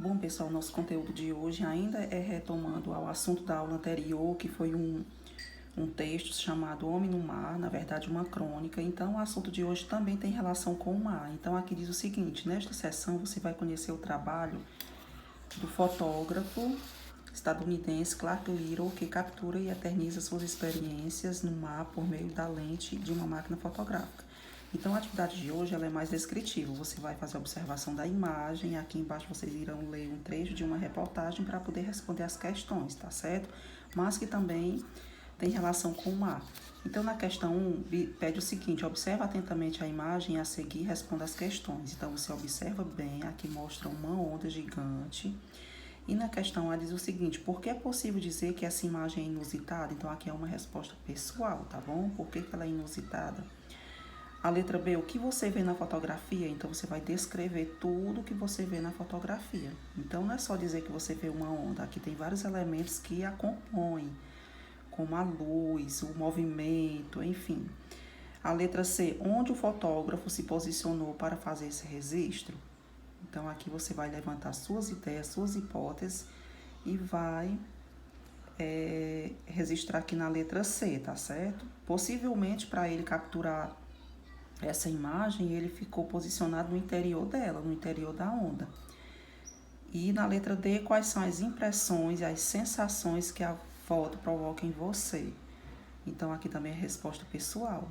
Bom, pessoal, nosso conteúdo de hoje ainda é retomando ao assunto da aula anterior, que foi um texto chamado Homem no Mar, na verdade uma crônica. Então, o assunto de hoje também tem relação com o mar. Então, aqui diz o seguinte: nesta sessão você vai conhecer o trabalho do fotógrafo estadunidense Clark Little, que captura e eterniza suas experiências no mar por meio da lente de uma máquina fotográfica. Então, a atividade de hoje ela é mais descritiva. Você vai fazer a observação da imagem. Aqui embaixo vocês irão ler um trecho de uma reportagem para poder responder as questões, tá certo? Mas que também tem relação com o mar. Então, na questão 1, pede o seguinte: observa atentamente a imagem e a seguir responda as questões. Então, você observa bem, aqui mostra uma onda gigante. E na questão A diz o seguinte: por que é possível dizer que essa imagem é inusitada? Então, aqui é uma resposta pessoal, tá bom? Por que ela é inusitada? A letra B, o que você vê na fotografia? Então, você vai descrever tudo que você vê na fotografia. Então, não é só dizer que você vê uma onda. Aqui tem vários elementos que a compõem, como a luz, o movimento, enfim. A letra C, onde o fotógrafo se posicionou para fazer esse registro? Então, aqui você vai levantar suas ideias, suas hipóteses e vai registrar aqui na letra C, tá certo? Possivelmente, para ele capturar essa imagem, ele ficou posicionado no interior dela, no interior da onda. E na letra D, quais são as impressões e as sensações que a foto provoca em você? Então, aqui também é a resposta pessoal.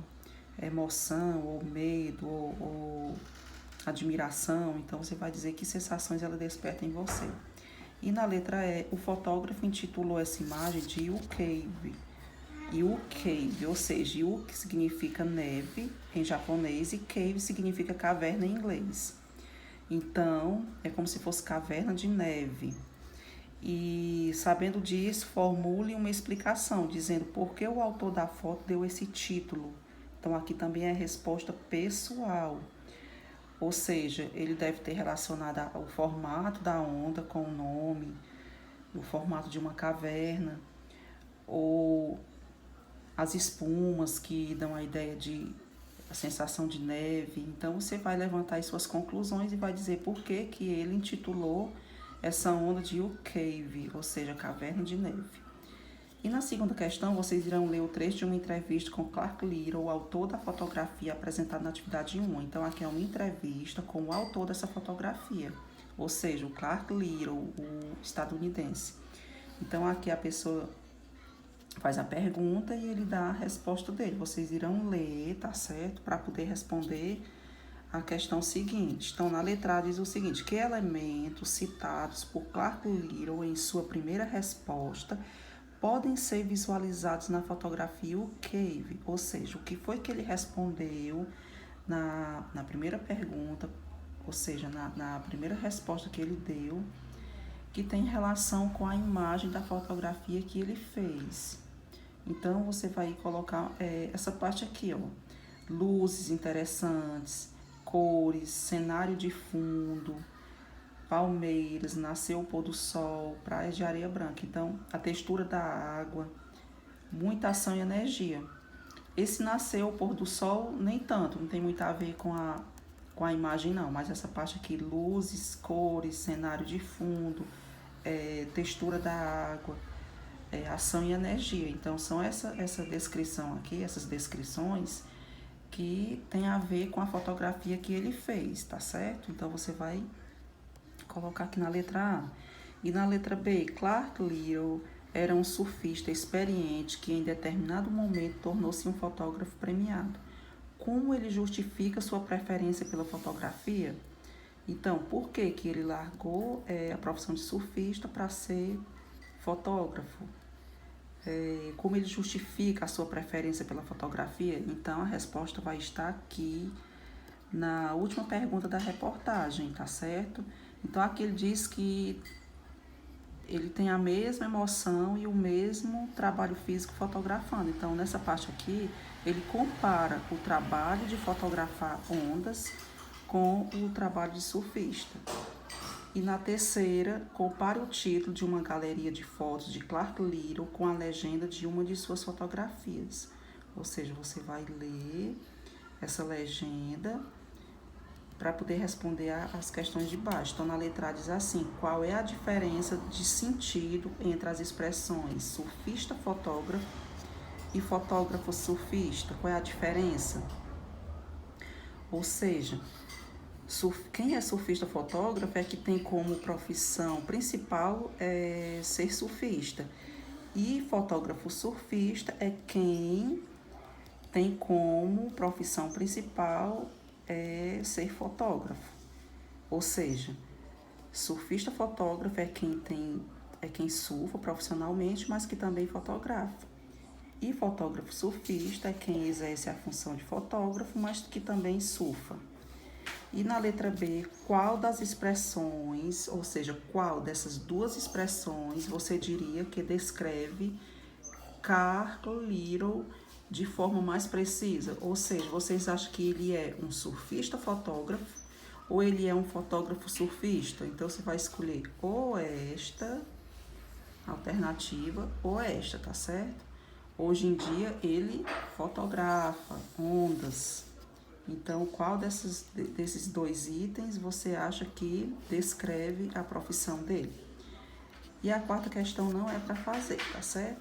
Emoção, ou medo, ou admiração. Então, você vai dizer que sensações ela desperta em você. E na letra E, o fotógrafo intitulou essa imagem de You Cave. You Cave, ou seja, Yu que significa neve em japonês e cave significa caverna em inglês. Então, é como se fosse caverna de neve. E sabendo disso, formule uma explicação, dizendo por que o autor da foto deu esse título. Então, aqui também é a resposta pessoal. Ou seja, ele deve ter relacionado o formato da onda com o nome, o formato de uma caverna, ou as espumas que dão a ideia de a sensação de neve. Então você vai levantar as suas conclusões e vai dizer por que que ele intitulou essa onda de U Cave, ou seja, caverna de neve. E na segunda questão, vocês irão ler o trecho de uma entrevista com Clark Little, o autor da fotografia apresentada na atividade 1. Então, aqui é uma entrevista com o autor dessa fotografia, ou seja, o Clark Little, o estadunidense. Então, aqui a pessoa faz a pergunta e ele dá a resposta dele. Vocês irão ler, tá certo? Para poder responder a questão seguinte. Então, na letra A diz o seguinte: que elementos citados por Clark Little em sua primeira resposta podem ser visualizados na fotografia O Cave? Ou seja, o que foi que ele respondeu na primeira pergunta, ou seja, na primeira resposta que ele deu, que tem relação com a imagem da fotografia que ele fez. Então, você vai colocar essa parte aqui, ó. Luzes interessantes, cores, cenário de fundo, palmeiras, nasceu o pôr do sol, praias de areia branca. Então, a textura da água, muita ação e energia. Esse nasceu o pôr do sol, nem tanto, não tem muito a ver com a imagem não, mas essa parte aqui, luzes, cores, cenário de fundo, textura da água, ação e energia. Então, são essa descrição aqui, essas descrições que tem a ver com a fotografia que ele fez, tá certo? Então, você vai colocar aqui na letra A. E na letra B, Clark Little era um surfista experiente que em determinado momento tornou-se um fotógrafo premiado. Como ele justifica sua preferência pela fotografia? Então, por que que ele largou a profissão de surfista para ser fotógrafo? Como ele justifica a sua preferência pela fotografia? Então, a resposta vai estar aqui na última pergunta da reportagem, tá certo? Então, aqui ele diz que ele tem a mesma emoção e o mesmo trabalho físico fotografando. Então, nessa parte aqui, ele compara o trabalho de fotografar ondas com o trabalho de surfista. E na terceira, compare o título de uma galeria de fotos de Clark Little com a legenda de uma de suas fotografias. Ou seja, você vai ler essa legenda para poder responder as questões de baixo. Então, na letra A diz assim: qual é a diferença de sentido entre as expressões surfista-fotógrafo e fotógrafo-surfista? Qual é a diferença? Ou seja, quem é surfista-fotógrafo é que tem como profissão principal ser surfista. E fotógrafo-surfista é quem tem como profissão principal ser fotógrafo. Ou seja, surfista-fotógrafo é quem surfa profissionalmente, mas que também fotografa. E fotógrafo surfista é quem exerce a função de fotógrafo, mas que também surfa. E na letra B, qual das expressões, ou seja, qual dessas duas expressões você diria que descreve Carl Little de forma mais precisa? Ou seja, vocês acham que ele é um surfista fotógrafo ou ele é um fotógrafo surfista? Então você vai escolher ou esta alternativa ou esta, tá certo? Hoje em dia ele fotografa ondas. Então, qual desses dois itens você acha que descreve a profissão dele? E a quarta questão não é para fazer, tá certo?